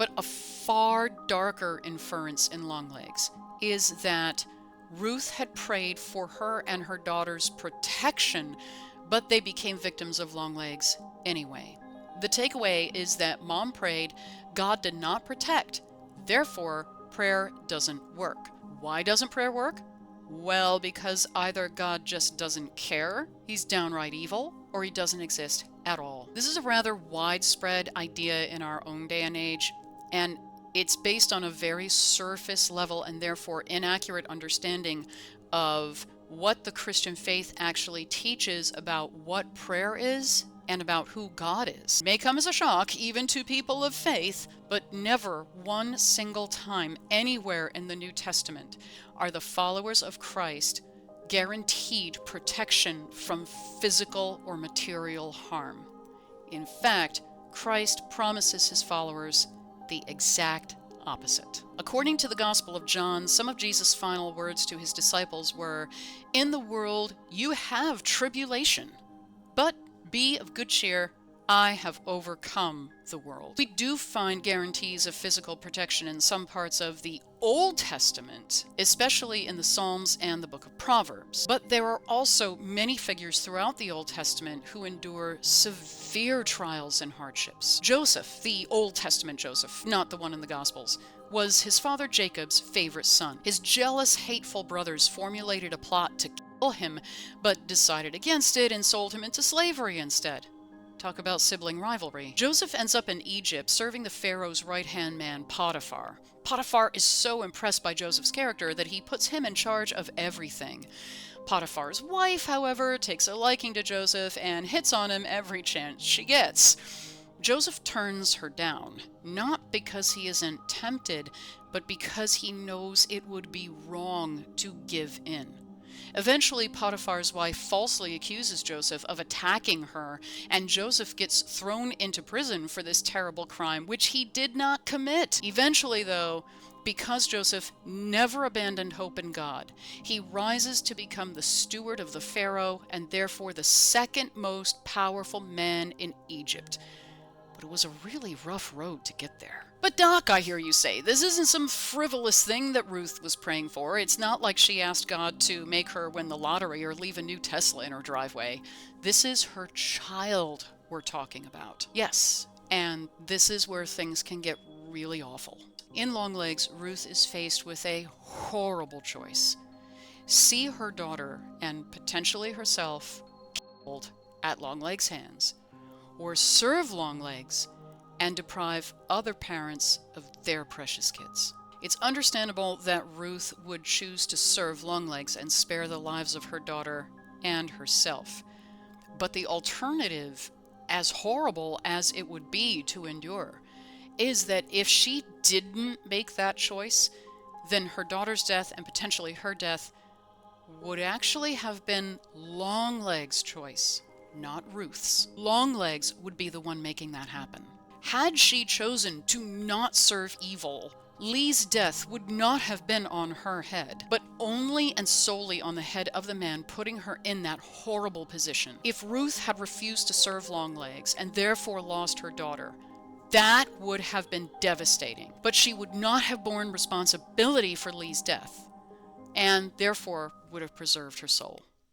But a far darker inference in Longlegs is that Ruth had prayed for her and her daughter's protection, but they became victims of Longlegs anyway. The takeaway is that Mom prayed, God did not protect, therefore prayer doesn't work. Why doesn't prayer work? Well, because either God just doesn't care, he's downright evil, or he doesn't exist at all. This is a rather widespread idea in our own day and age, and it's based on a very surface level and therefore inaccurate understanding of what the Christian faith actually teaches about what prayer is and about who God is. It may come as a shock even to people of faith, but never one single time anywhere in the New Testament are the followers of Christ guaranteed protection from physical or material harm. In fact, Christ promises his followers the exact opposite. According to the Gospel of John, some of Jesus' final words to his disciples were, "In the world you have tribulation, but be of good cheer, I have overcome the world." We do find guarantees of physical protection in some parts of the Old Testament, especially in the Psalms and the book of Proverbs. But there are also many figures throughout the Old Testament who endure severe trials and hardships. Joseph, the Old Testament Joseph, not the one in the Gospels, was his father Jacob's favorite son. His jealous, hateful brothers formulated a plot to kill him, but decided against it and sold him into slavery instead. Talk about sibling rivalry. Joseph ends up in Egypt serving the Pharaoh's right-hand man, Potiphar. Potiphar is so impressed by Joseph's character that he puts him in charge of everything. Potiphar's wife, however, takes a liking to Joseph and hits on him every chance she gets. Joseph turns her down, not because he isn't tempted, but because he knows it would be wrong to give in. Eventually, Potiphar's wife falsely accuses Joseph of attacking her, and Joseph gets thrown into prison for this terrible crime, which he did not commit. Eventually, though, because Joseph never abandoned hope in God, he rises to become the steward of the Pharaoh and therefore the second most powerful man in Egypt. But it was a really rough road to get there. But Doc, I hear you say, this isn't some frivolous thing that Ruth was praying for. It's not like she asked God to make her win the lottery or leave a new Tesla in her driveway. This is her child we're talking about. Yes, and this is where things can get really awful. In Longlegs, Ruth is faced with a horrible choice. See her daughter, and potentially herself, killed at Longlegs' hands, or serve Longlegs and deprive other parents of their precious kids. It's understandable that Ruth would choose to serve Longlegs and spare the lives of her daughter and herself. But the alternative, as horrible as it would be to endure, is that if she didn't make that choice, then her daughter's death and potentially her death would actually have been Longlegs' choice, not Ruth's. Longlegs would be the one making that happen. Had she chosen to not serve evil, Lee's death would not have been on her head, but only and solely on the head of the man putting her in that horrible position. If Ruth had refused to serve Longlegs and therefore lost her daughter, that would have been devastating. But she would not have borne responsibility for Lee's death, and therefore would have preserved her soul.